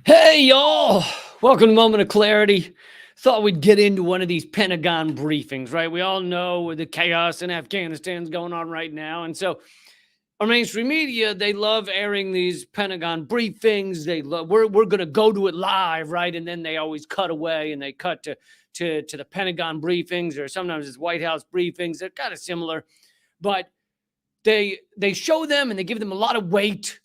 Hey, y'all. Welcome to Moment of Clarity. Thought we'd get into one of these Pentagon briefings, right? We all know the chaos in Afghanistan's going on right now. And so our mainstream media, they love airing these Pentagon briefings. They love, we're going to go to it live, right? And then they always cut away and they cut to the Pentagon briefings, or sometimes it's White House briefings. They're kind of similar, but they show them and they give them a lot of weight,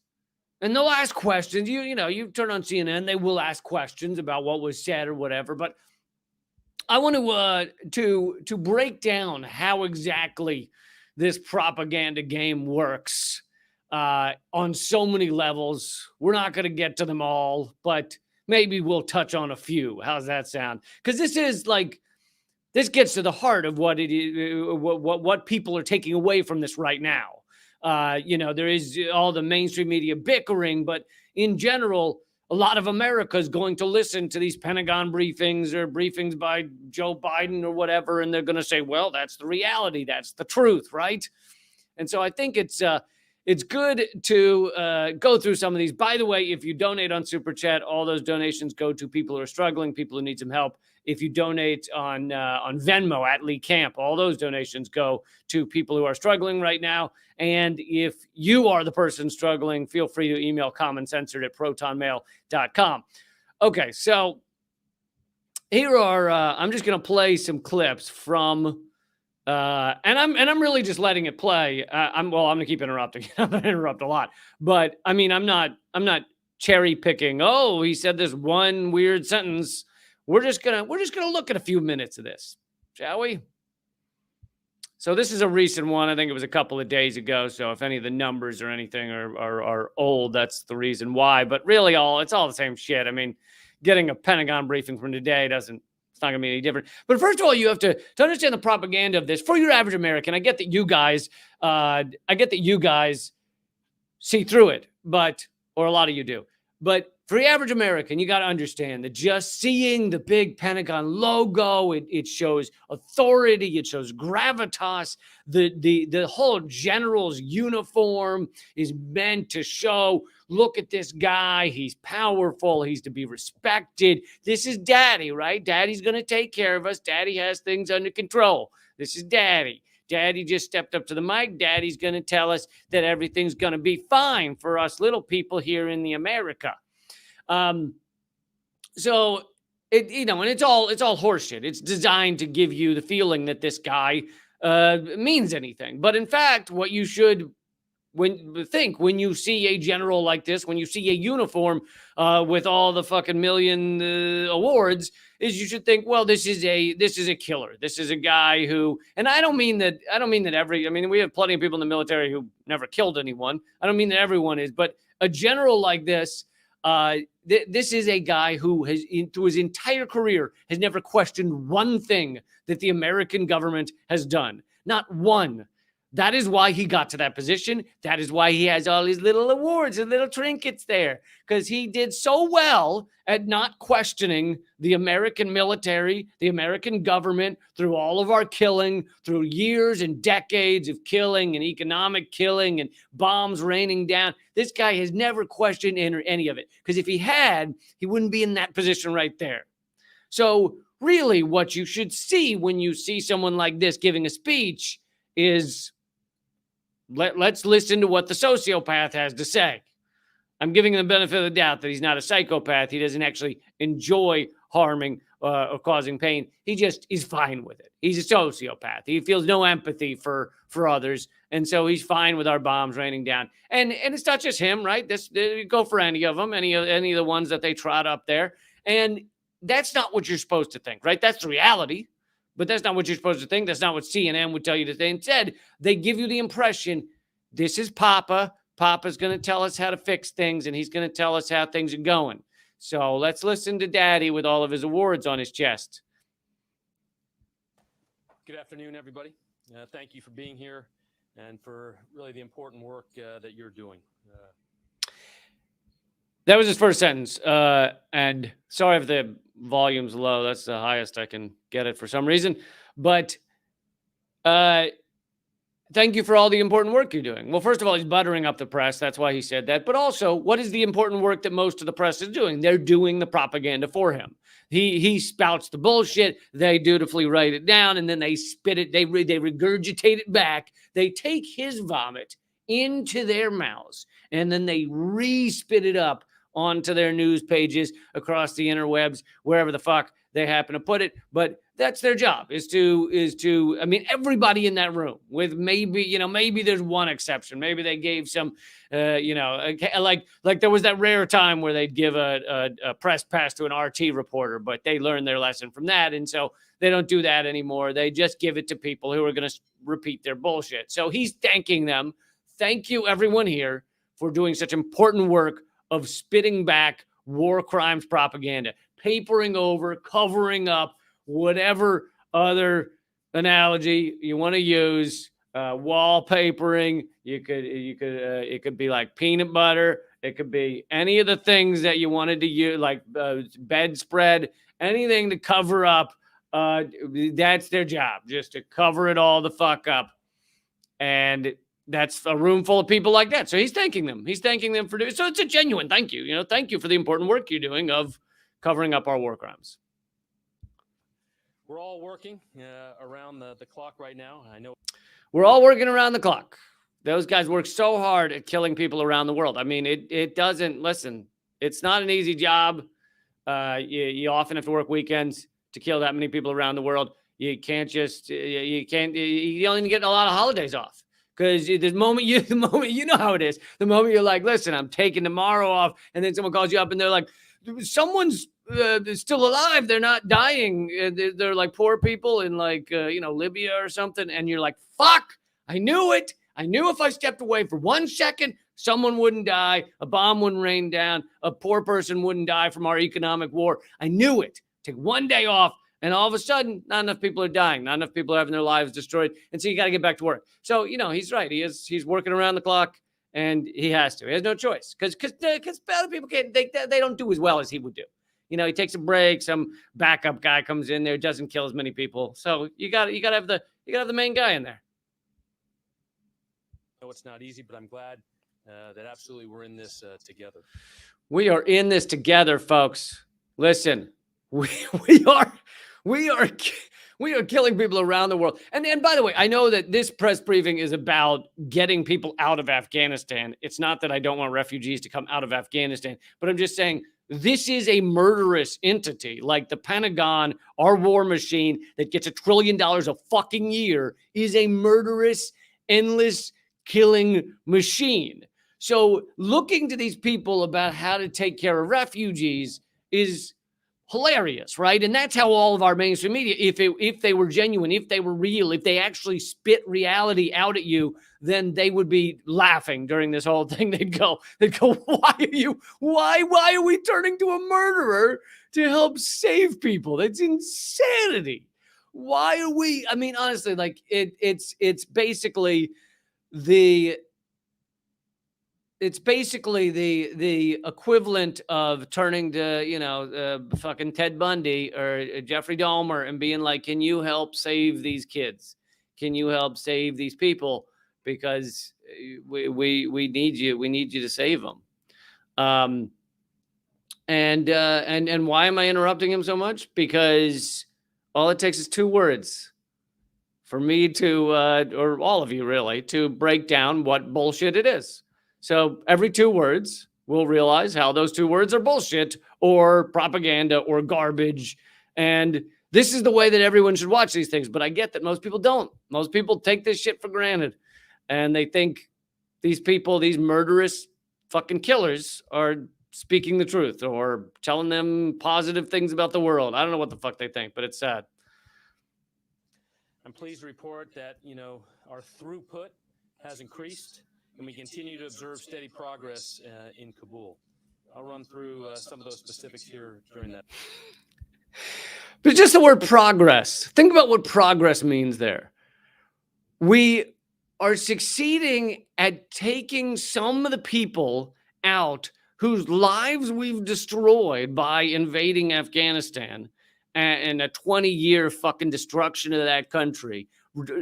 and they'll ask questions. You turn on CNN, they will ask questions about what was said or whatever. But I want to break down how exactly this propaganda game works on so many levels. We're not going to get to them all, but maybe we'll touch on a few. How's that sound? Because this gets to the heart of what it is, what people are taking away from this right now. There is all the mainstream media bickering, but in general, a lot of America is going to listen to these Pentagon briefings or briefings by Joe Biden or whatever, and they're going to say, "Well, that's the reality, that's the truth," right? And so I think it's good to go through some of these. By the way, if you donate on Super Chat, all those donations go to people who are struggling, people who need some help. If you donate on Venmo at Lee Camp, all those donations go to people who are struggling right now. And if you are the person struggling, feel free to email commoncensored@protonmail.com. Okay, so here are I'm just going to play some clips from and I'm really just letting it play. I'm going to keep interrupting. I'm going to interrupt a lot, but I mean, I'm not cherry picking. Oh, he said this one weird sentence. We're just gonna look at a few minutes of this, shall we? So this is a recent one. I think it was a couple of days ago. So if any of the numbers or anything are old, that's the reason why. But really, it's all the same shit. I mean, getting a Pentagon briefing from today it's not going to be any different. But first of all, you have to understand the propaganda of this for your average American. I get that you guys see through it, or a lot of you do. But for the average American, you got to understand that just seeing the big Pentagon logo, it shows authority, it shows gravitas. The whole general's uniform is meant to show, look at this guy, he's powerful, he's to be respected. This is Daddy, right? Daddy's going to take care of us. Daddy has things under control. This is Daddy. Daddy just stepped up to the mic. Daddy's going to tell us that everything's going to be fine for us little people here in the America. So and it's all horseshit. It's designed to give you the feeling that this guy means anything. But in fact, what you should when you see a general like this, when you see a uniform with all the fucking million awards, is you should think, well, this is a killer. This is a guy who, and I don't mean that we have plenty of people in the military who never killed anyone. I don't mean that everyone is, but a general like this, this is a guy who has, through his entire career, has never questioned one thing that the American government has done. Not one. That is why he got to that position. That is why he has all his little awards and little trinkets there, because he did so well at not questioning the American military, the American government, through all of our killing, through years and decades of killing and economic killing and bombs raining down. This guy has never questioned any of it, because if he had, he wouldn't be in that position right there. So really what you should see when you see someone like this giving a speech is, let's listen to what the sociopath has to say. I'm giving him the benefit of the doubt that he's not a psychopath. He doesn't actually enjoy harming or causing pain. He just is fine with it. He's a sociopath. He feels no empathy for others. And so he's fine with our bombs raining down. And it's not just him, right? Go for any of them, any of the ones that they trot up there. And that's not what you're supposed to think, right? That's the reality. But that's not what you're supposed to think. That's not what CNN would tell you to think. Instead, they give you the impression, this is Papa. Papa's going to tell us how to fix things, and he's going to tell us how things are going. So let's listen to Daddy with all of his awards on his chest. Good afternoon, everybody. Thank you for being here and for really the important work that you're doing. That was his first sentence. And sorry if the volume's low. That's the highest I can get it for some reason. But Thank you for all the important work you're doing. Well, first of all, he's buttering up the press. That's why he said that. But also, what is the important work that most of the press is doing? They're doing the propaganda for him. He spouts the bullshit. They dutifully write it down, and then they spit it. They regurgitate it back. They take his vomit into their mouths, and then they re-spit it up onto their news pages across the interwebs, wherever the fuck they happen to put it. But that's their job, is to I mean, everybody in that room, with maybe there's one exception. Maybe they gave some like there was that rare time where they'd give a press pass to an RT reporter, but they learned their lesson from that, and so they don't do that anymore. They just give it to people who are going to repeat their bullshit. So he's thanking them. Thank you, everyone here, for doing such important work of spitting back war crimes propaganda, papering over, covering up, whatever other analogy you want to use, wallpapering. It could be like peanut butter. It could be any of the things that you wanted to use, like bedspread, anything to cover up. That's their job, just to cover it all the fuck up. And that's a room full of people like that. So he's thanking them. He's thanking them for doing. So it's a genuine thank you. Thank you for the important work you're doing of covering up our war crimes. We're all working around the clock right now. I know we're all working around the clock. Those guys work so hard at killing people around the world. I mean, it doesn't, listen, it's not an easy job. You often have to work weekends to kill that many people around the world. You can't just, you only get a lot of holidays off. Because the moment you know how it is. The moment you're like, listen, I'm taking tomorrow off, and then someone calls you up and they're like, someone's still alive. They're not dying. They're like poor people in like Libya or something. And you're like, fuck, I knew it. I knew if I stepped away for 1 second, someone wouldn't die. A bomb wouldn't rain down. A poor person wouldn't die from our economic war. I knew it. Take 1 day off. And all of a sudden, not enough people are dying. Not enough people are having their lives destroyed. And so you got to get back to work. So, he's right. He's working around the clock, and he has to. He has no choice. Because other people can't, they don't do as well as he would do. He takes a break. Some backup guy comes in there, doesn't kill as many people. So you got to have the main guy in there. No, it's not easy, but I'm glad that absolutely we're in this together. We are in this together, folks. Listen, we are killing people around the world. And by the way, I know that this press briefing is about getting people out of Afghanistan. It's not that I don't want refugees to come out of Afghanistan, but I'm just saying this is a murderous entity. Like the Pentagon, our war machine that gets $1 trillion a fucking year, is a murderous, endless killing machine. So looking to these people about how to take care of refugees is hilarious, right? And that's how all of our mainstream media, if they were genuine, if they were real, if they actually spit reality out at you, then they would be laughing during this whole thing. They'd go, why are we turning to a murderer to help save people? That's insanity. Why are we, I mean, honestly, like it's basically the equivalent of turning to, fucking Ted Bundy or Jeffrey Dahmer and being like, can you help save these kids? Can you help save these people? Because we need you. We need you to save them. And why am I interrupting him so much? Because all it takes is 2 words for me to, or all of you really, to break down what bullshit it is. So every 2 words, we'll realize how those 2 words are bullshit or propaganda or garbage. And this is the way that everyone should watch these things. But I get that most people don't. Most people take this shit for granted. And they think these people, these murderous fucking killers, are speaking the truth or telling them positive things about the world. I don't know what the fuck they think, but it's sad. I'm pleased to report that, our throughput has increased, and we continue to observe steady progress in Kabul. I'll run through some of those specifics here during that. But just the word progress. Think about what progress means there. We are succeeding at taking some of the people out whose lives we've destroyed by invading Afghanistan and a 20-year fucking destruction of that country,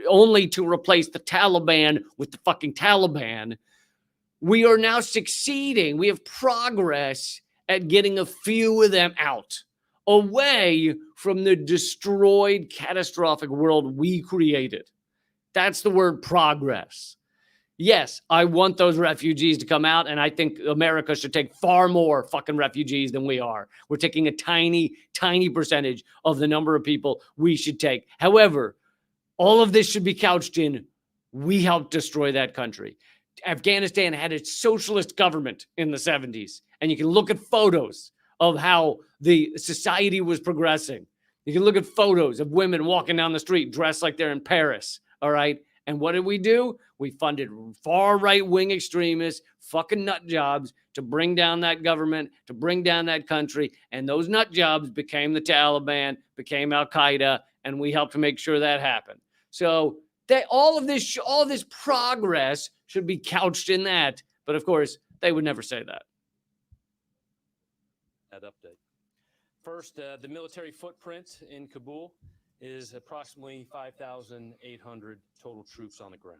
only to replace the Taliban with the fucking Taliban. We are now succeeding. We have progress at getting a few of them out, away from the destroyed, catastrophic world we created. That's the word progress. Yes, I want those refugees to come out, and I think America should take far more fucking refugees than we are. We're taking a tiny, tiny percentage of the number of people we should take. However, all of this should be couched in, we helped destroy that country. Afghanistan had a socialist government in the 70s, and you can look at photos of how the society was progressing. You can look at photos of women walking down the street dressed like they're in Paris, all right? And what did we do? We funded far right-wing extremists, fucking nut jobs, to bring down that government, to bring down that country. And those nut jobs became the Taliban, became Al-Qaeda, and we helped to make sure that happened. So all of this progress should be couched in that. But of course, they would never say that. That update. First, the military footprint in Kabul is approximately 5,800 total troops on the ground.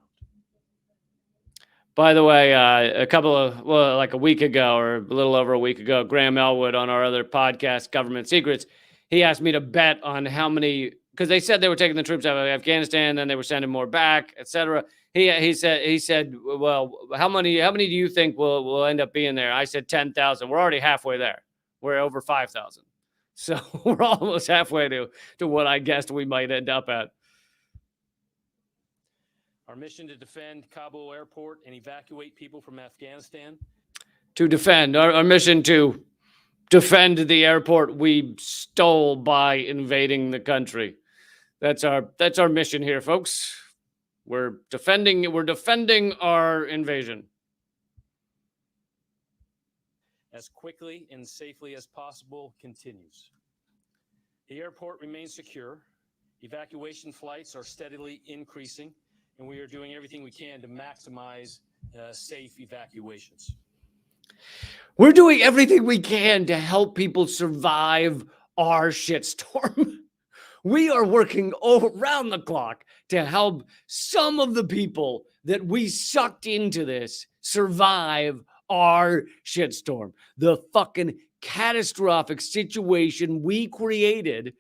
By the way, like a week ago or a little over a week ago, Graham Elwood on our other podcast, Government Secrets, he asked me to bet on how many, because they said they were taking the troops out of Afghanistan, then they were sending more back, etc. He said, well, how many do you think will end up being there? I said 10,000. We're already halfway there. We're over 5,000. So we're almost halfway to what I guessed we might end up at. Our mission to defend Kabul airport and evacuate people from Afghanistan. To defend. Our mission to defend the airport we stole by invading the country. That's our mission here, folks. We're defending our invasion. As quickly and safely as possible continues. The airport remains secure. Evacuation flights are steadily increasing, and we are doing everything we can to maximize safe evacuations. We're doing everything we can to help people survive our shitstorm. We are working around the clock to help some of the people that we sucked into this survive our shitstorm. The fucking catastrophic situation we created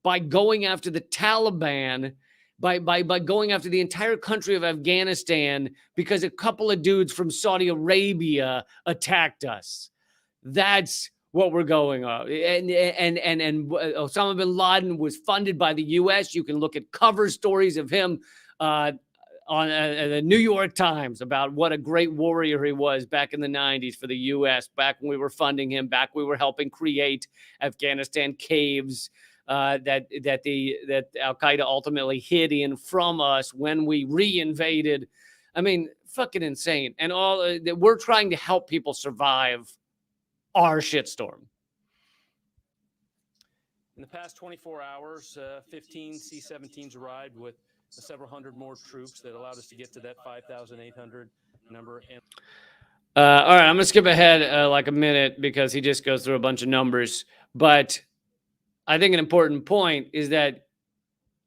by going after the Taliban, by going after the entire country of Afghanistan because a couple of dudes from Saudi Arabia attacked us. That's what we're going on. And Osama bin Laden was funded by the U.S. You can look at cover stories of him on the New York Times about what a great warrior he was back in the 90s for the U.S., back when we were funding him, back when we were helping create Afghanistan caves that Al-Qaeda ultimately hid in from us when we re-invaded. I mean, fucking insane. And we're trying to help people survive our shitstorm. In the past 24 hours, 15 C-17s arrived with several hundred more troops that allowed us to get to that 5,800 number. All right, I'm going to skip ahead like a minute because he just goes through a bunch of numbers. But I think an important point is that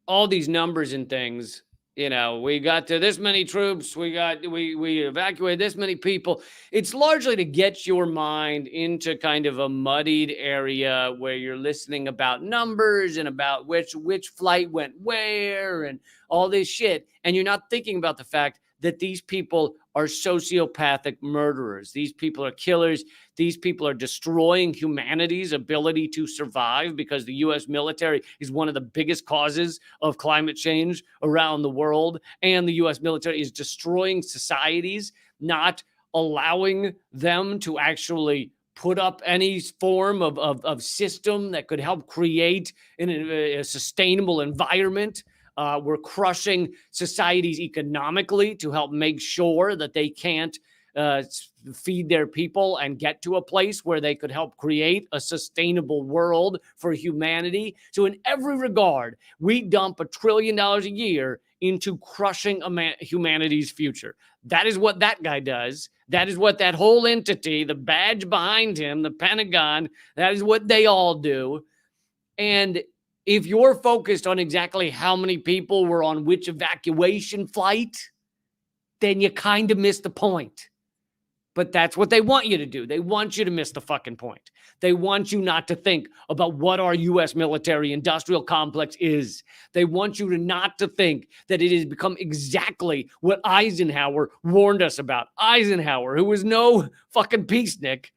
all these numbers and things, you know, we got to this many troops, we evacuated this many people. It's largely to get your mind into kind of a muddied area where you're listening about numbers and about which flight went where and all this shit. And you're not thinking about the fact that these people are sociopathic murderers. These people are killers. These people are destroying humanity's ability to survive because the U.S. military is one of the biggest causes of climate change around the world. And the U.S. military is destroying societies, not allowing them to actually put up any form of system that could help create a sustainable environment. We're crushing societies economically to help make sure that they can't feed their people and get to a place where they could help create a sustainable world for humanity. So in every regard, we dump $1 trillion a year into crushing humanity's future. That is what that guy does. That is what that whole entity, the badge behind him, the Pentagon, that is what they all do. And if you're focused on exactly how many people were on which evacuation flight, then you kind of miss the point. But that's what they want you to do. They want you to miss the fucking point. They want you not to think about what our U.S. military industrial complex is. They want you to not to think that it has become exactly what Eisenhower warned us about. Eisenhower, who was no fucking peacenik,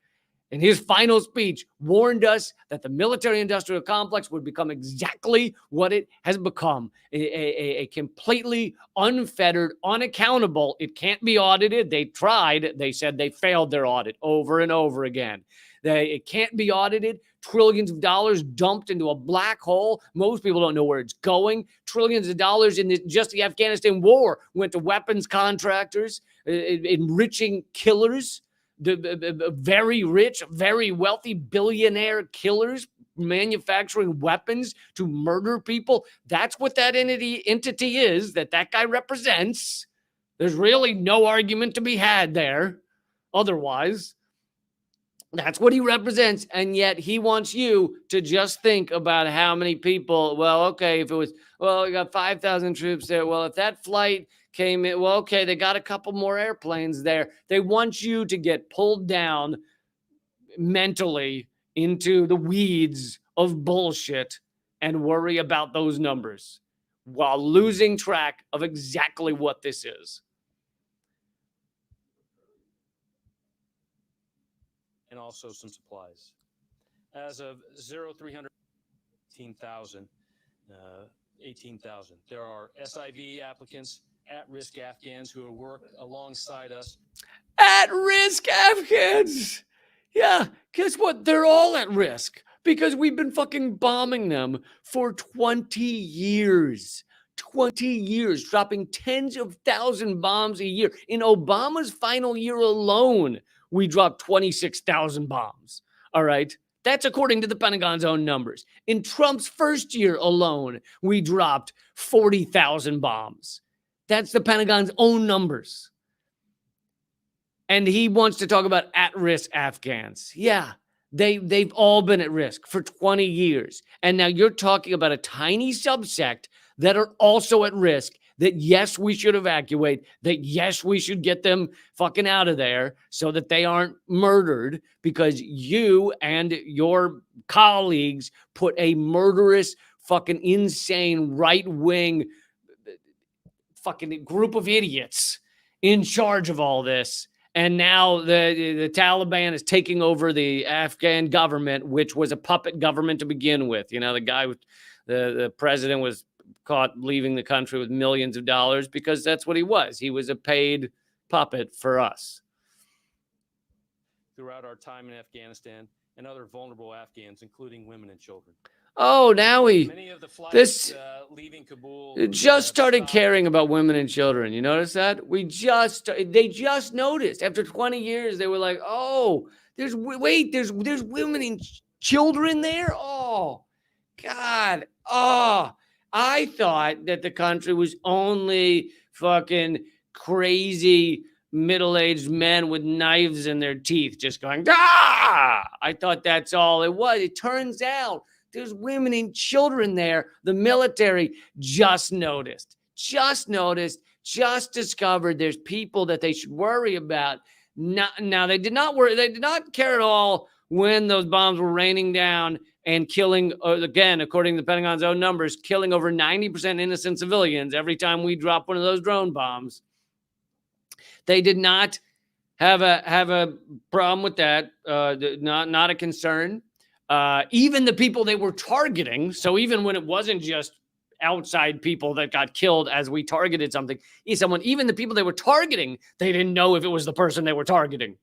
in his final speech, warned us that the military-industrial complex would become exactly what it has become, a completely unfettered, unaccountable. It can't be audited. They tried. They said they failed their audit over and over again. It can't be audited. Trillions of dollars dumped into a black hole. Most people don't know where it's going. Trillions of dollars in just the Afghanistan war went to weapons contractors, enriching killers. The very rich, very wealthy billionaire killers manufacturing weapons to murder people. That's what that entity is, that guy represents. There's really no argument to be had there otherwise. That's what he represents, and yet he wants you to just think about how many people, well, okay, if it was, well, we got 5,000 troops there. Well, if that flight came in, well, okay, they got a couple more airplanes there. They want you to get pulled down mentally into the weeds of bullshit and worry about those numbers while losing track of exactly what this is. And also some supplies. As of 318,000, there are SIV applicants, at-risk Afghans who work alongside us. At-risk Afghans! Yeah, guess what? They're all at risk because we've been fucking bombing them for 20 years. 20 years, dropping tens of thousands bombs a year. In Obama's final year alone, we dropped 26,000 bombs. All right. That's according to the Pentagon's own numbers. In Trump's first year alone, we dropped 40,000 bombs. That's the Pentagon's own numbers. And he wants to talk about at-risk Afghans. Yeah, they've all been at risk for 20 years. And now you're talking about a tiny subsect that are also at risk, that yes, we should evacuate, that yes, we should get them fucking out of there so that they aren't murdered because you and your colleagues put a murderous, fucking insane, right-wing fucking group of idiots in charge of all this. And now the Taliban is taking over the Afghan government, which was a puppet government to begin with. You know, the guy, the president was caught leaving the country with millions of dollars because that's what he was. He was a paid puppet for us. Throughout our time in Afghanistan and other vulnerable Afghans, including women and children. Oh, now many of the flights, leaving Kabul just started caring about women and children. You notice that? They just noticed after 20 years, they were like, oh, there's women and children there. Oh, God. Oh, I thought that the country was only fucking crazy middle-aged men with knives in their teeth just going, ah! I thought that's all it was. It turns out there's women and children there. The military just discovered there's people that they should worry about. Now they did not worry. They did not care at all when those bombs were raining down and killing, again, according to the Pentagon's own numbers, killing over 90% innocent civilians every time we drop one of those drone bombs. They did not have a problem with that. Not a concern. Even the people they were targeting, so even when it wasn't just outside people that got killed as we targeted something, even the people they were targeting, they didn't know if it was the person they were targeting.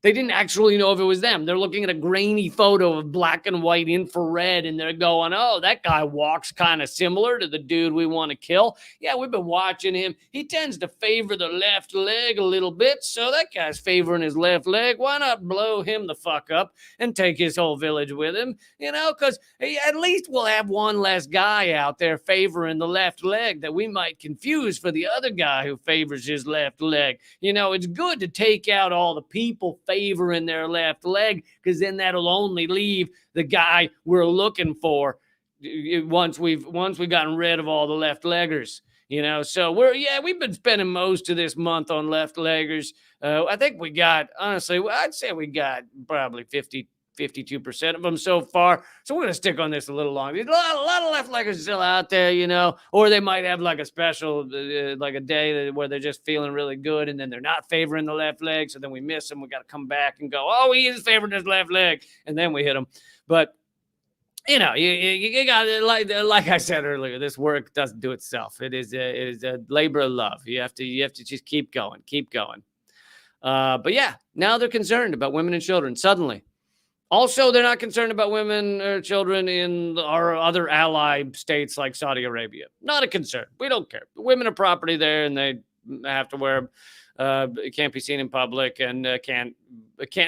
They didn't actually know if it was them. They're looking at a grainy photo of black and white infrared, and they're going, oh, that guy walks kind of similar to the dude we want to kill. Yeah, we've been watching him. He tends to favor the left leg a little bit, so that guy's favoring his left leg. Why not blow him the fuck up and take his whole village with him? You know, because at least we'll have one less guy out there favoring the left leg that we might confuse for the other guy who favors his left leg. You know, it's good to take out all the people favoring their left leg, because then that'll only leave the guy we're looking for once we've gotten rid of all the left leggers. So we've been spending most of this month on left leggers. I think we got, honestly, I'd say we got probably 52% of them so far. So we're going to stick on this a little longer. A lot of left leggers still out there, or they might have like a special, like a day where they're just feeling really good and then they're not favoring the left leg. So then we miss them. We got to come back and go, oh, he is favoring his left leg. And then we hit him. But you got, like I said earlier, this work doesn't do itself. It is a labor of love. You have to just keep going. But yeah, now they're concerned about women and children suddenly. Also, they're not concerned about women or children in our other ally states like Saudi Arabia. Not a concern. We don't care. Women are property there, and they have to wear, can't be seen in public, and can't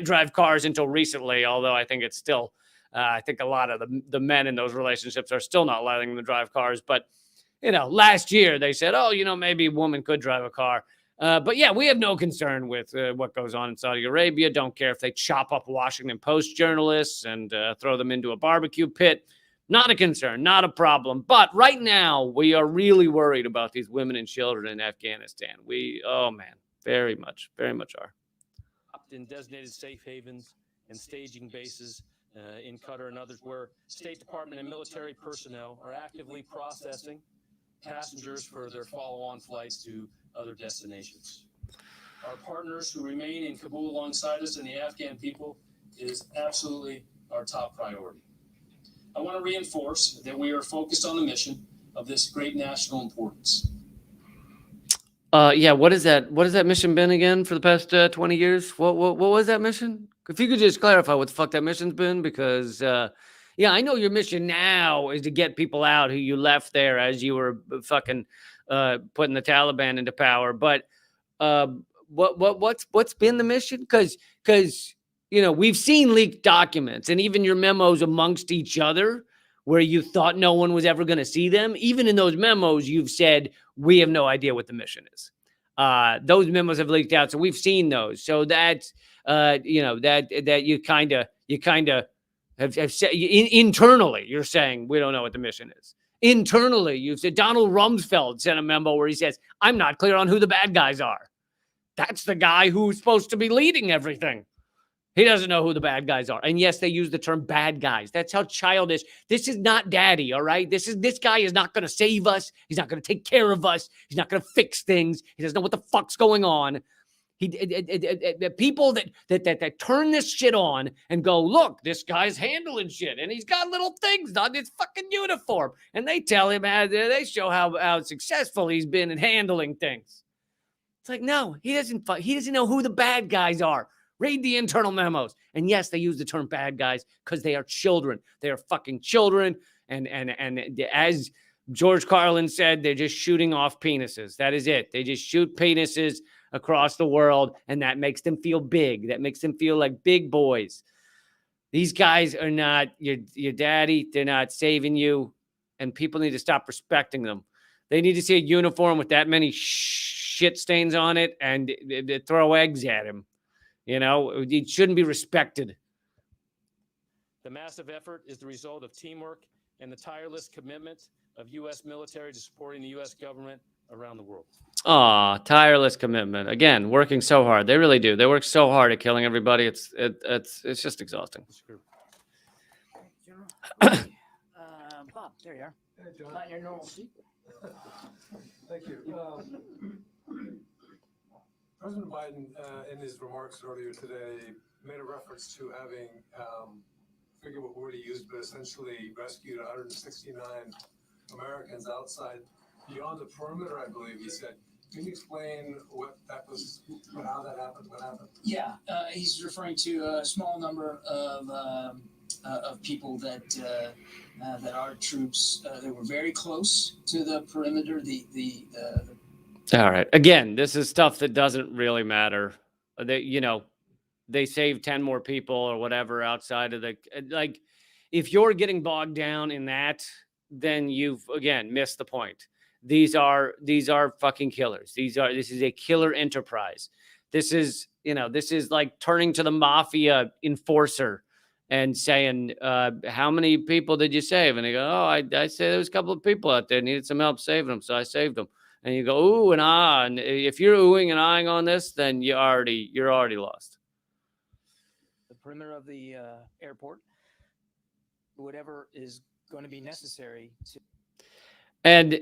drive cars until recently. Although I think it's still, I think a lot of the men in those relationships are still not letting them drive cars. But last year they said, oh, maybe a woman could drive a car. But yeah, we have no concern with what goes on in Saudi Arabia. Don't care if they chop up Washington Post journalists and throw them into a barbecue pit. Not a concern, not a problem. But right now, we are really worried about these women and children in Afghanistan. Oh man, very much are. In designated safe havens and staging bases in Qatar and others, where State Department and military personnel are actively processing passengers for their follow-on flights to other destinations. Our partners who remain in Kabul alongside us and the Afghan people is absolutely our top priority. I want to reinforce that we are focused on the mission of this great national importance. Yeah, what is that? What has that mission been again for the past 20 years? What was that mission? If you could just clarify what the fuck that mission's been, because yeah, I know your mission now is to get people out who you left there as you were fucking putting the Taliban into power. But what's been the mission? Because we've seen leaked documents and even your memos amongst each other where you thought no one was ever going to see them. Even in those memos, you've said we have no idea what the mission is. Those memos have leaked out, so we've seen those. So that's that you kind of have said internally. You're saying we don't know what the mission is. Internally, you've said Donald Rumsfeld sent a memo where he says, "I'm not clear on who the bad guys are." That's the guy who's supposed to be leading everything. He doesn't know who the bad guys are. And yes, they use the term bad guys. That's how childish. This is not daddy, all right? This guy is not going to save us. He's not going to take care of us. He's not going to fix things. He doesn't know what the fuck's going on. People that turn this shit on and go, look, this guy's handling shit. And he's got little things on his fucking uniform. And they tell him, they show how successful he's been in handling things. It's like, no, he doesn't know who the bad guys are. Read the internal memos. And yes, they use the term bad guys because they are children. They are fucking children. And as George Carlin said, they're just shooting off penises. That is it. They just shoot penises across the world, and that makes them feel big. That makes them feel like big boys. These guys are not your daddy. They're not saving you, and people need to stop respecting them. They need to see a uniform with that many shit stains on it and throw eggs at him. It shouldn't be respected. The massive effort is the result of teamwork and the tireless commitment of U.S. military to supporting the U.S. government around the world. Tireless commitment. Again, working so hard. They really do. They work so hard at killing everybody. It's just exhausting. Bob, there you are. Hey, John. Not your normal seat. Thank you. President Biden, in his remarks earlier today, made a reference to having, I forget what word he used, but essentially rescued 169 Americans outside, beyond the perimeter, I believe he said. Can you explain what that was, how that happened, what happened? Yeah, he's referring to a small number of people that our troops that were very close to the perimeter. All right. Again, this is stuff that doesn't really matter. They saved 10 more people or whatever outside of if you're getting bogged down in that, then you've again missed the point. These are fucking killers. This is a killer enterprise. This is like turning to the mafia enforcer and saying, how many people did you save? And they go, oh, I say there was a couple of people out there needed some help saving them, so I saved them. And you go, ooh and ah. And if you're oohing and ahhing on this, then you're already lost. The perimeter of the airport, whatever is going to be necessary to. And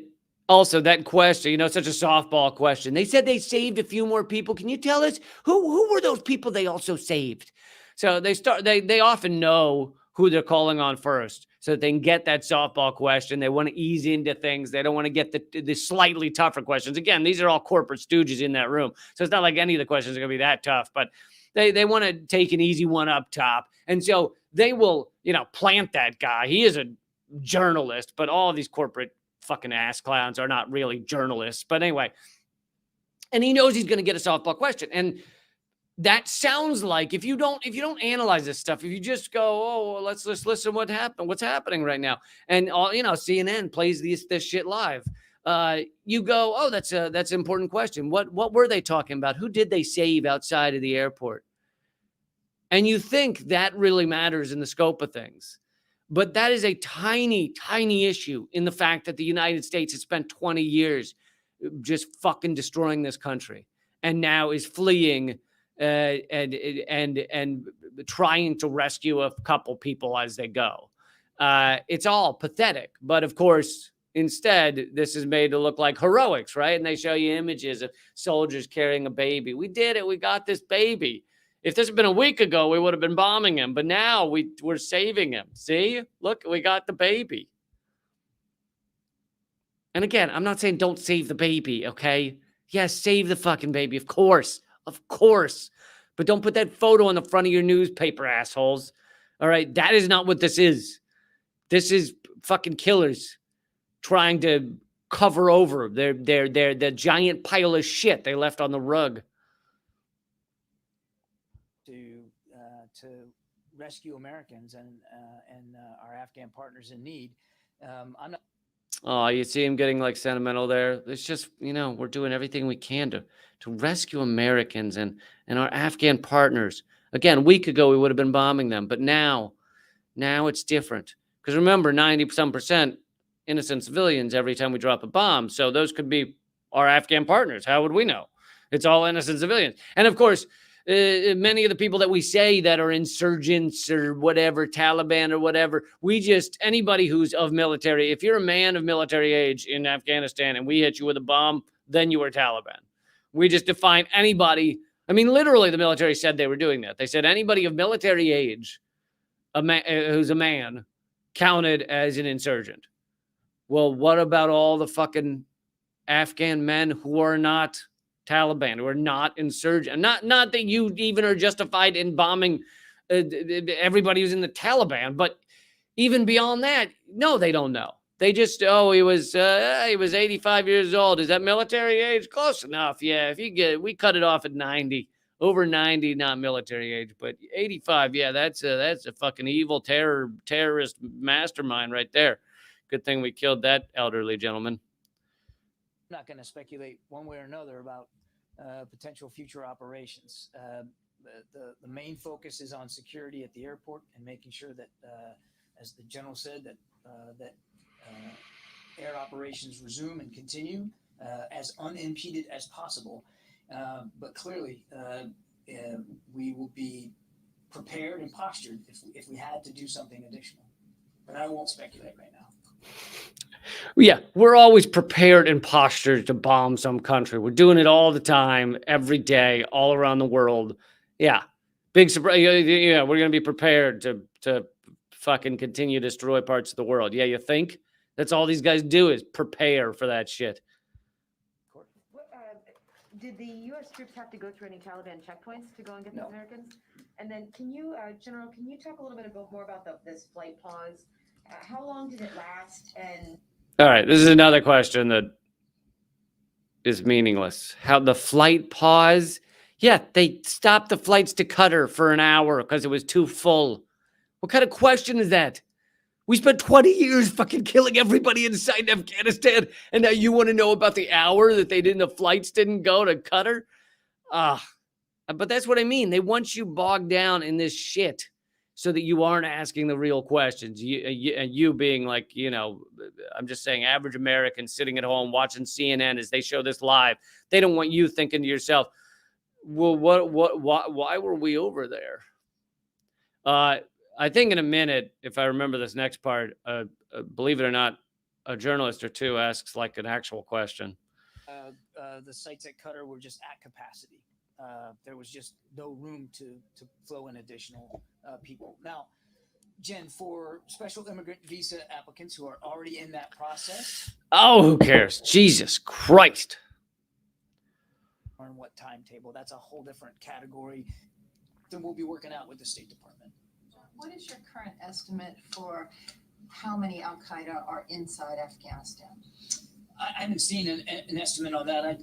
also that question, such a softball question. They said they saved a few more people. Can you tell us who were those people they also saved? So they often know who they're calling on first so that they can get that softball question. They want to ease into things. They don't want to get the slightly tougher questions. Again, these are all corporate stooges in that room. So it's not like any of the questions are going to be that tough, but they want to take an easy one up top. And so they will, plant that guy. He is a journalist, but all of these corporate fucking ass clowns are not really journalists. But anyway, and he knows he's going to get a softball question. And that sounds like if you don't analyze this stuff, if you just go, oh, well, let's listen what's happening right now. And all, CNN plays this shit live. You go, oh, that's an important question. What were they talking about? Who did they save outside of the airport? And you think that really matters in the scope of things. But that is a tiny, tiny issue in the fact that the United States has spent 20 years just fucking destroying this country and now is fleeing and trying to rescue a couple people as they go. It's all pathetic. But of course, instead, this is made to look like heroics, right? And they show you images of soldiers carrying a baby. We did it. We got this baby. If this had been a week ago, we would have been bombing him. But now we're saving him. See? Look, we got the baby. And again, I'm not saying don't save the baby, okay? Yes, save the fucking baby, of course. Of course. But don't put that photo on the front of your newspaper, assholes. All right? That is not what this is. This is fucking killers trying to cover over the giant pile of shit they left on the rug. To rescue Americans and our Afghan partners in need. I'm not. Oh, you see him getting like sentimental there. It's just, we're doing everything we can to rescue Americans and our Afghan partners. Again, a week ago, we would have been bombing them. But now it's different. Because remember, 90% innocent civilians every time we drop a bomb. So those could be our Afghan partners. How would we know? It's all innocent civilians. And of course, many of the people that we say that are insurgents or whatever, Taliban or whatever, anybody who's of military, if you're a man of military age in Afghanistan and we hit you with a bomb, then you are Taliban. We just define anybody. I mean, literally the military said they were doing that. They said anybody of military age, who's a man, counted as an insurgent. Well, what about all the fucking Afghan men who are not Taliban, who are not insurgent? Not that you even are justified in bombing everybody who's in the Taliban, but even beyond that, no, they don't know. They just, he was 85 years old. Is that military age? Close enough. Yeah, we cut it off at 90. Over 90, not military age, but 85. Yeah, that's a fucking evil terrorist mastermind right there. Good thing we killed that elderly gentleman. I'm not going to speculate one way or another about potential future operations. The main focus is on security at the airport and making sure that, as the general said, that air operations resume and continue as unimpeded as possible. But clearly, we will be prepared and postured if we had to do something additional. But I won't speculate right now. Yeah, we're always prepared and postured to bomb some country. We're doing it all the time, every day, all around the world. Yeah, big surprise. Yeah, we're going to be prepared to fucking continue to destroy parts of the world. Yeah, you think? That's all these guys do is prepare for that shit. Did the U.S. troops have to go through any Taliban checkpoints to go and get the Americans? And then General, can you talk a little bit more about this flight pause? How long did it last? And all right, this is another question that is meaningless. How the flight pause? Yeah, they stopped the flights to Qatar for an hour because it was too full. What kind of question is that? We spent 20 years fucking killing everybody inside Afghanistan, and now you want to know about the hour that the flights didn't go to Qatar? But that's what I mean. They want you bogged down in this shit. so that you aren't asking the real questions. You being like, I'm just saying, average American sitting at home watching CNN as they show this live. They don't want you thinking to yourself, well, why were we over there? I think in a minute, if I remember this next part, believe it or not, a journalist or two asks like an actual question. The sites at Qatar were just at capacity. There was just no room to flow in additional people. Now, Jen, for special immigrant visa applicants who are already in that process. Oh, who cares? Jesus Christ. On what timetable? That's a whole different category. Then we'll be working out with the State Department. What is your current estimate for how many Al Qaeda are inside Afghanistan? I haven't seen an estimate on that. I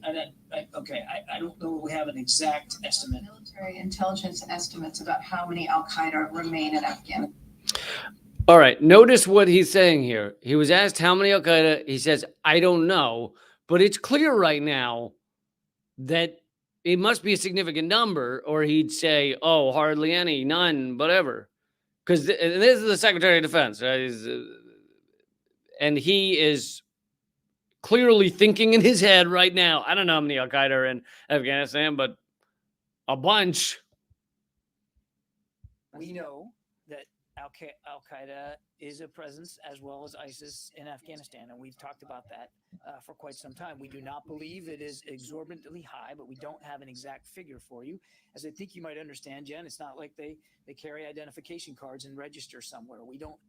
don't know if we have an exact estimate. Military intelligence estimates about how many Al Qaeda remain in Afghanistan. All right. Notice what he's saying here. He was asked how many Al Qaeda. He says, I don't know, but it's clear right now that it must be a significant number, or he'd say, oh, hardly any, none, whatever. Because this is the Secretary of Defense, right? And he is clearly thinking in his head right now, I don't know how many Al Qaeda are in Afghanistan, but a bunch. We know that Al Qaeda is a presence as well as ISIS in Afghanistan, and we've talked about that for quite some time. We do not believe it is exorbitantly high, but we don't have an exact figure for you. As I think you might understand, Jen, it's not like they carry identification cards and register somewhere. We don't.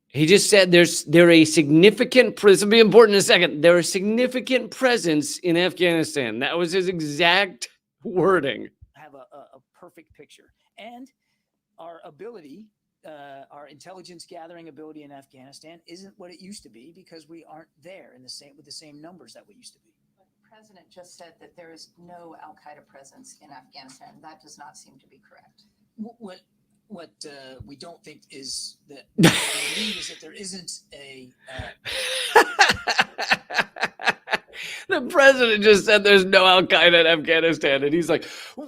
He just said they're a significant, this will be important in a second, they're a significant presence in Afghanistan. That was his exact wording. Have a perfect picture. And our ability, our intelligence gathering ability in Afghanistan isn't what it used to be because we aren't there with the same numbers that we used to be. The president just said that there is no Al Qaeda presence in Afghanistan. That does not seem to be correct. What we don't think is that we believe is that there isn't a. The president just said there's no Al Qaeda in Afghanistan, and he's like, whoa.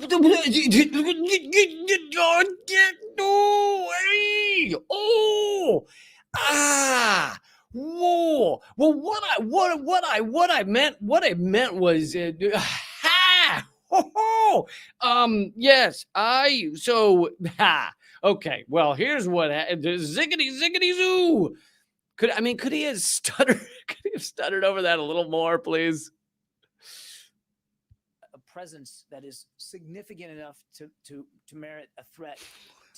Well, what I meant was, yes, okay. Well, here's what ziggity zoo. Could he have stuttered? Could he have stuttered over that a little more, please? A presence that is significant enough to merit a threat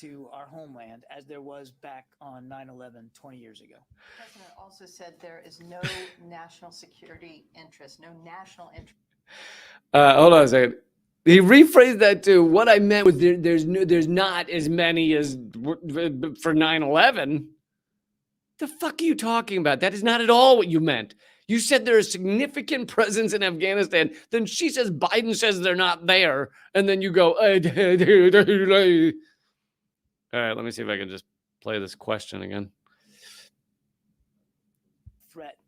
to our homeland, as there was back on 9/11 20 years ago. The president also said there is no national security interest, no national interest. Hold on a second. He rephrased that too. What I meant was there's not as many as for 9/11. The fuck are you talking about? That is not at all what you meant. You said there is significant presence in Afghanistan. Then she says Biden says they're not there. And then you go, all right, let me see if I can just play this question again. Threat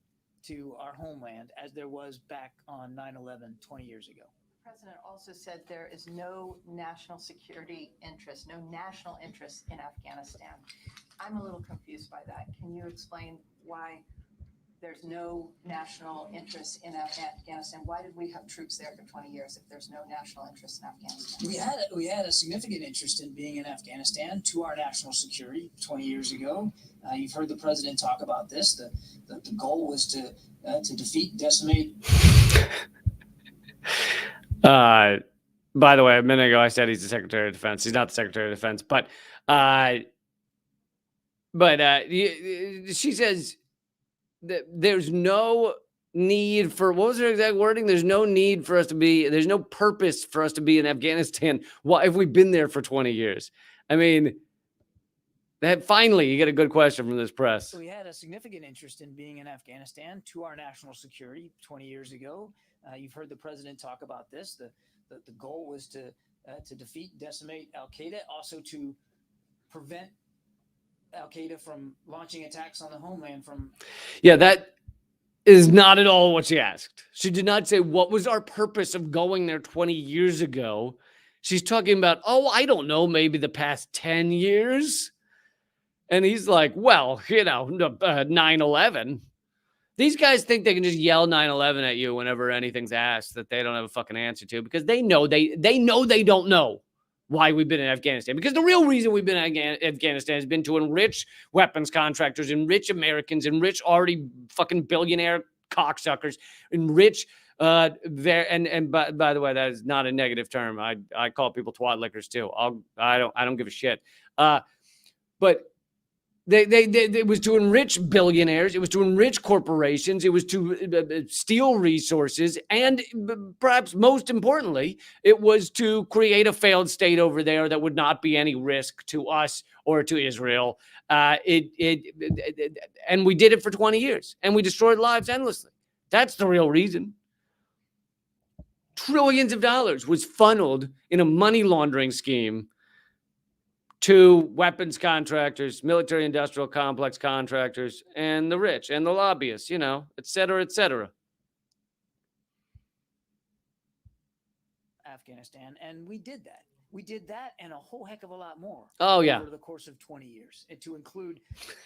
to our homeland, as there was back on 9/11 20 years ago. The president also said there is no national security interest, no national interest in Afghanistan. I'm a little confused by that. Can you explain why there's no national interest in Afghanistan? Why did we have troops there for 20 years if there's no national interest in Afghanistan? We had a significant interest in being in Afghanistan to our national security 20 years ago. You've heard the president talk about this. The goal was to defeat, decimate. By the way, a minute ago I said he's the Secretary of Defense. He's not the Secretary of Defense, but she says that there's no need for, what was her exact wording? There's no purpose for us to be in Afghanistan. Why have we been there for 20 years? I mean, that finally you get a good question from this press. We had a significant interest in being in Afghanistan to our national security 20 years ago. You've heard the president talk about this. The goal was to defeat, decimate Al Qaeda, also to prevent Al Qaeda from launching attacks on the homeland. Yeah, that is not at all what she asked. She did not say what was our purpose of going there 20 years ago. She's talking about, oh, I don't know, maybe the past 10 years. And he's like, well, 9/11. These guys think they can just yell 9/11 at you whenever anything's asked that they don't have a fucking answer to, because they know they don't know why we've been in Afghanistan. Because the real reason we've been in Afghanistan has been to enrich weapons contractors, enrich Americans, enrich already fucking billionaire cocksuckers, enrich by the way, that is not a negative term. I call people twat lickers too. I don't give a shit. But it was to enrich billionaires. It was to enrich corporations. It was to steal resources. And perhaps most importantly, it was to create a failed state over there that would not be any risk to us or to Israel. And we did it for 20 years, and we destroyed lives endlessly. That's the real reason. Trillions of dollars was funneled in a money laundering scheme to weapons contractors, military industrial complex contractors, and the rich and the lobbyists, et cetera, et cetera. Afghanistan, and we did that. We did that and a whole heck of a lot more. Oh, yeah. Over the course of 20 years, and to include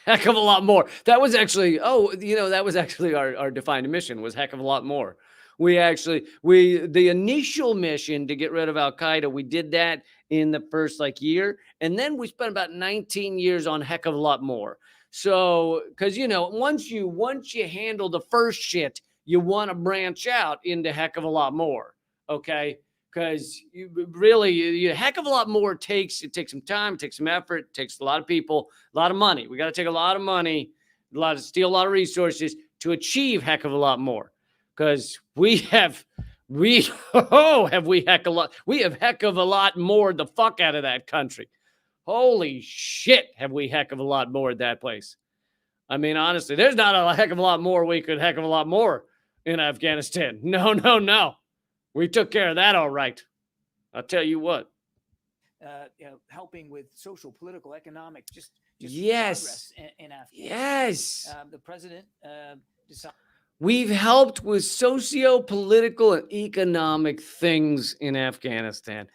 heck of a lot more. That was actually, our defined mission was heck of a lot more. The initial mission to get rid of Al-Qaeda, we did that in the first year. And then we spent about 19 years on heck of a lot more. So, cause once you handle the first shit, you want to branch out into heck of a lot more. Okay. Cause you heck of a lot more takes some time, it takes some effort, it takes a lot of people, a lot of money. We got to take a lot of money, steal a lot of resources to achieve heck of a lot more. Because we have heck of a lot more the fuck out of that country. Holy shit, have we heck of a lot more at that place. I mean, honestly, there's not a heck of a lot more we could heck of a lot more in Afghanistan. No. We took care of that all right. I'll tell you what. Helping with social, political, economic, just yes. progress in Afghanistan. Yes. The president decided. We've helped with socio-political and economic things in Afghanistan.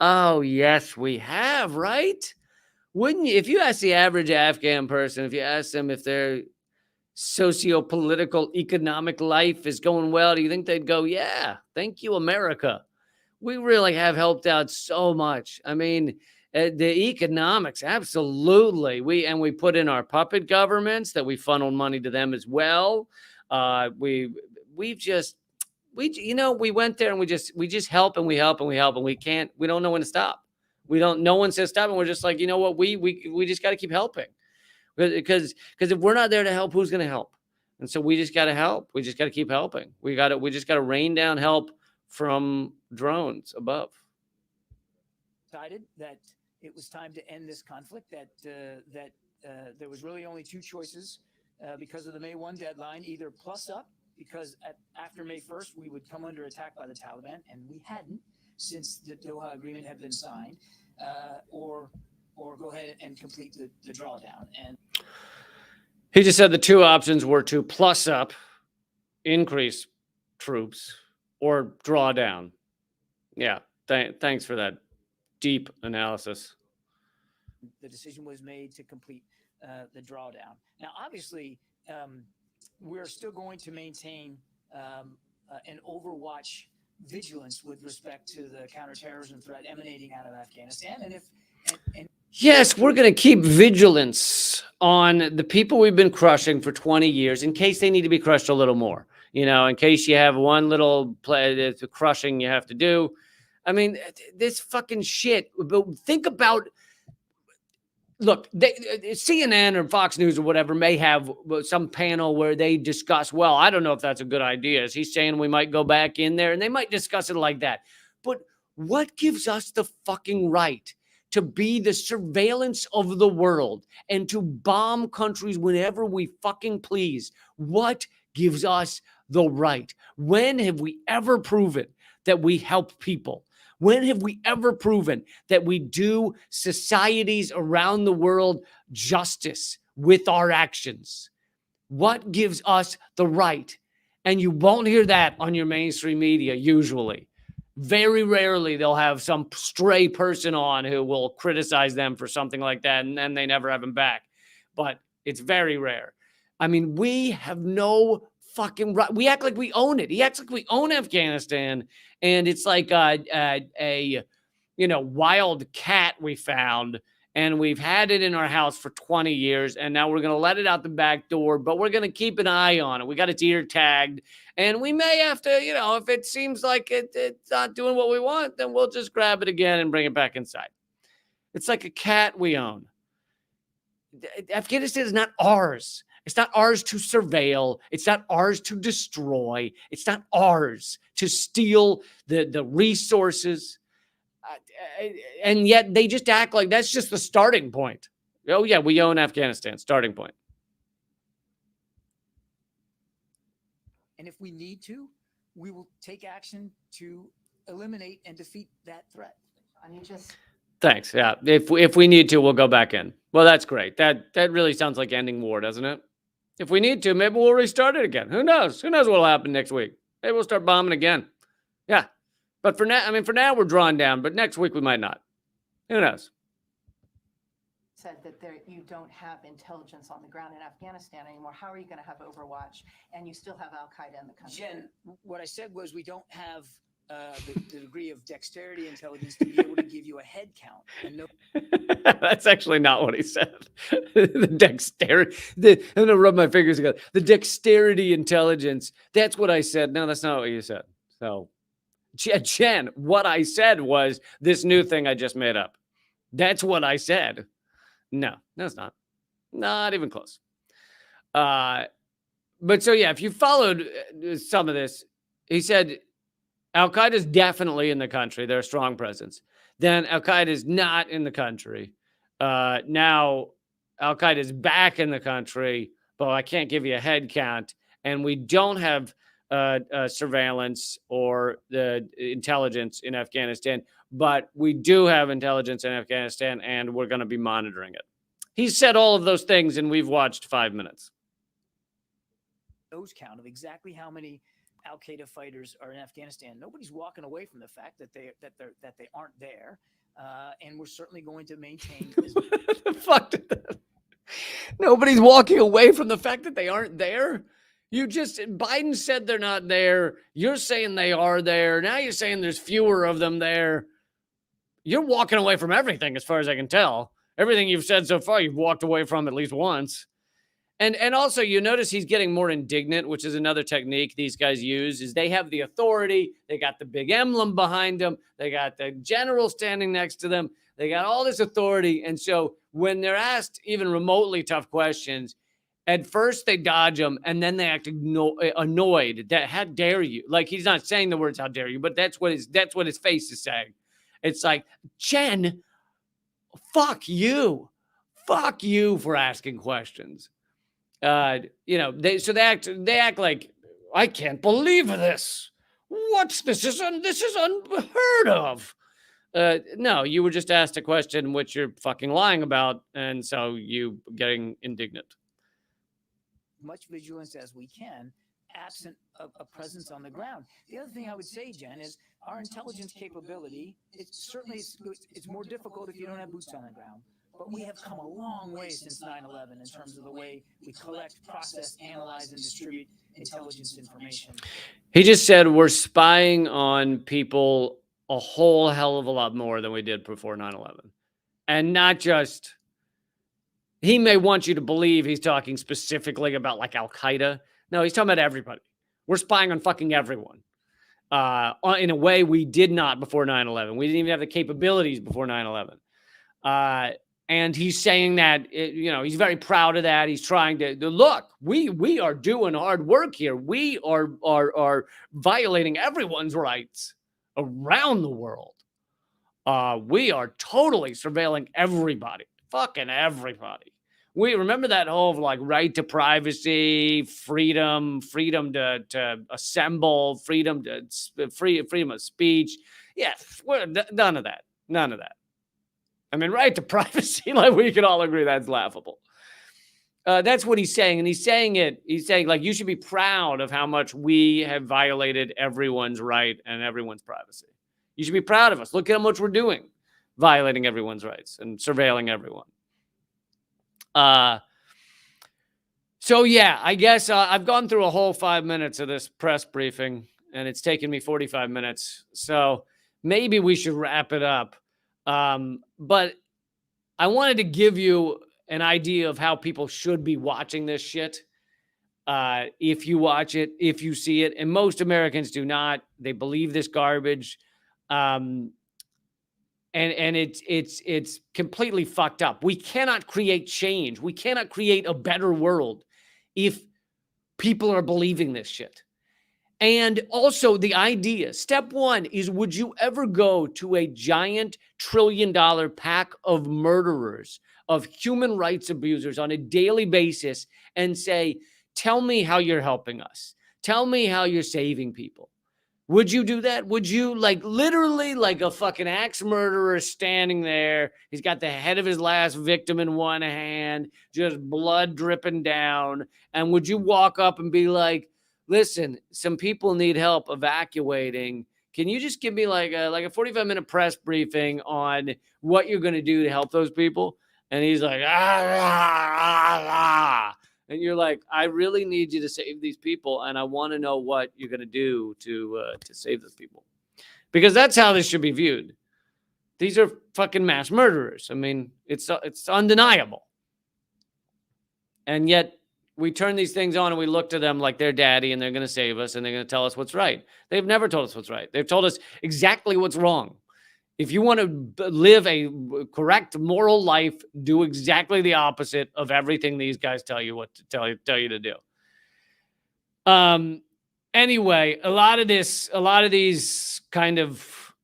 Oh, yes, we have, right? Wouldn't you? If you ask the average Afghan person, if you ask them if their socio-political economic life is going well, do you think they'd go, yeah, thank you, America. We really have helped out so much. I mean, the economics, absolutely. We put in our puppet governments that we funneled money to them as well. We went there and we just help and we help and we help, and we don't know when to stop. No one says stop, and we're just like, you know what? We just got to keep helping, because if we're not there to help, who's going to help? And so we just got to help. We just got to keep helping. We just got to rain down help from drones above. Decided that it was time to end this conflict, that there was really only two choices. Because of the May 1 deadline, either plus up, because after May 1st, we would come under attack by the Taliban, and we hadn't, since the Doha Agreement had been signed, or go ahead and complete the drawdown. And he just said the two options were to plus up, increase troops, or draw down. Yeah, thanks for that deep analysis. The decision was made to complete the drawdown. Now, obviously, we're still going to maintain an overwatch vigilance with respect to the counterterrorism threat emanating out of Afghanistan. And yes, we're going to keep vigilance on the people we've been crushing for 20 years in case they need to be crushed a little more. In case you have one little crushing you have to do. I mean, this fucking shit. But think about. Look, CNN or Fox News or whatever may have some panel where they discuss, well, I don't know if that's a good idea. Is he saying we might go back in there? And they might discuss it like that. But what gives us the fucking right to be the surveillance of the world and to bomb countries whenever we fucking please? What gives us the right? When have we ever proven that we help people? When have we ever proven that we do societies around the world justice with our actions? What gives us the right? And you won't hear that on your mainstream media usually. Very rarely they'll have some stray person on who will criticize them for something like that, and then they never have him back. But it's very rare. I mean, we have no fucking right. We act like we own it. He acts like we own Afghanistan, and it's like a wild cat we found, and we've had it in our house for 20 years, and now we're going to let it out the back door, but we're going to keep an eye on it. We got its ear tagged, and we may have to, if it seems like it's not doing what we want, then we'll just grab it again and bring it back inside. It's like a cat we own. Afghanistan is not ours. It's not ours to surveil. It's not ours to destroy. It's not ours to steal the resources. And yet they just act like that's just the starting point. Oh, yeah, we own Afghanistan. Starting point. And if we need to, we will take action to eliminate and defeat that threat. I mean, just Thanks. Yeah. If we need to, we'll go back in. Well, that's great. That really sounds like ending war, doesn't it? If we need to, maybe we'll restart it again. Who knows? Who knows what'll happen next week? Maybe we'll start bombing again. Yeah. But for now we're drawn down, but next week we might not. Who knows? said that you don't have intelligence on the ground in Afghanistan anymore. How are you going to have Overwatch and you still have Al Qaeda in the country? Jen, what I said was we don't have the degree of dexterity intelligence to be able to give you a head count. And no, that's actually not what he said. The dexterity. I'm going to rub my fingers together. The dexterity intelligence. That's what I said. No, that's not what you said. So, Jen, what I said was this new thing I just made up. That's what I said. No, it's not. Not even close. But so, yeah, if you followed some of this, he said Al Qaeda is definitely in the country. They're a strong presence. Then Al Qaeda is not in the country. Now Al Qaeda is back in the country, but I can't give you a head count. And we don't have surveillance or the intelligence in Afghanistan, but we do have intelligence in Afghanistan, and we're going to be monitoring it. He said all of those things, and we've watched 5 minutes. those count of exactly how many Al Qaeda fighters are in Afghanistan. Nobody's walking away from the fact that they aren't there, and we're certainly going to maintain. The fuck did that? Nobody's walking away from the fact that they aren't there. Biden said they're not there. You're saying they are there. Now you're saying there's fewer of them there. You're walking away from everything, as far as I can tell. Everything you've said so far, you've walked away from at least once. And also, you notice he's getting more indignant, which is another technique these guys use, is they have the authority. They got the big emblem behind them. They got the general standing next to them. They got all this authority. And so when they're asked even remotely tough questions, at first they dodge them, and then they act annoyed that how dare you? Like, he's not saying the words how dare you, but that's what his face is saying. It's like, Jen, fuck you for asking questions. They act like, I can't believe this. This is unheard of. No, you were just asked a question which you're fucking lying about, and so you getting indignant. Much vigilance as we can, absent a presence on the ground. The other thing I would say, Jen, is our intelligence capability. It's more difficult if you don't have boots on the ground. But we have come a long way since 9/11 in terms of the way we collect, process, analyze, and distribute intelligence information. He just said we're spying on people a whole hell of a lot more than we did before 9/11. And not just, he may want you to believe he's talking specifically about like Al Qaeda. No, he's talking about everybody. We're spying on fucking everyone in a way we did not before 9/11. We didn't even have the capabilities before 9/11. And he's saying that, he's very proud of that. He's trying to look, we are doing hard work here. We are violating everyone's rights around the world. We are totally surveilling everybody, fucking everybody. We remember that whole like right to privacy, freedom to assemble, freedom of speech. Yeah, none of that. I mean, right to privacy, like we can all agree that's laughable. That's what he's saying. And he's saying like, you should be proud of how much we have violated everyone's right and everyone's privacy. You should be proud of us. Look at how much we're doing, violating everyone's rights and surveilling everyone. So yeah, I guess I've gone through a whole 5 minutes of this press briefing, and it's taken me 45 minutes. So maybe we should wrap it up. But I wanted to give you an idea of how people should be watching this shit. If you watch it, if you see it, and most Americans do not. They believe this garbage. And it's completely fucked up. We cannot create change. We cannot create a better world if people are believing this shit. And also the idea, step one is, would you ever go to a giant $1 trillion pack of murderers, of human rights abusers on a daily basis and say, tell me how you're helping us. Tell me how you're saving people. Would you do that? Would you, like, literally like a fucking axe murderer standing there? He's got the head of his last victim in one hand, just blood dripping down. And would you walk up and be like, listen, some people need help evacuating. Can you just give me like a 45-minute press briefing on what you're going to do to help those people? And he's like, and you're like, I really need you to save these people, and I want to know what you're going to do to save those people. Because that's how this should be viewed. These are fucking mass murderers. I mean, it's undeniable. And yet we turn these things on and we look to them like they're daddy and they're going to save us and they're going to tell us what's right. They've never told us what's right. They've told us exactly what's wrong. If you want to live a correct moral life, do exactly the opposite of everything these guys tell you what to tell you to do. Anyway, a lot of these kind of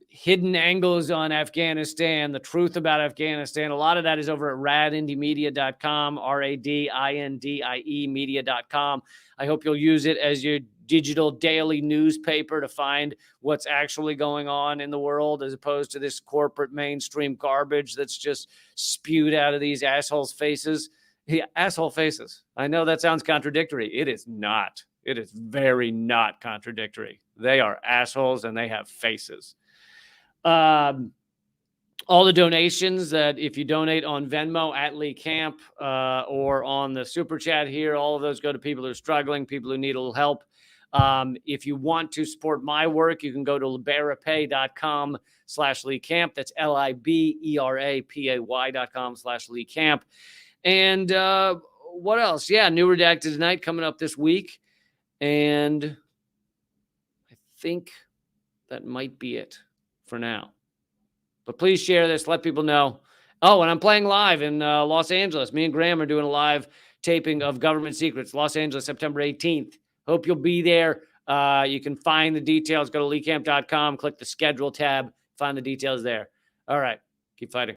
hidden angles on Afghanistan, the truth about Afghanistan, a lot of that is over at radindiemedia.com, RADINDIE media.com. I hope you'll use it as your digital daily newspaper to find what's actually going on in the world, as opposed to this corporate mainstream garbage that's just spewed out of these assholes' faces. Yeah, asshole faces. I know that sounds contradictory. It is not. It is very not contradictory. They are assholes and they have faces. All the donations that, if you donate on Venmo at Lee Camp or on the super chat here, all of those go to people who are struggling, people who need a little help. If you want to support my work, you can go to liberapay.com/Lee Camp. That's liberapay.com/Lee Camp. And what else? Yeah, New Redacted Tonight coming up this week. And I think that might be it for now. But please share this. Let people know. Oh, and I'm playing live in Los Angeles. Me and Graham are doing a live taping of Government Secrets, Los Angeles, September 18th. Hope you'll be there. You can find the details. Go to leecamp.com, click the schedule tab, find the details there. All right. Keep fighting.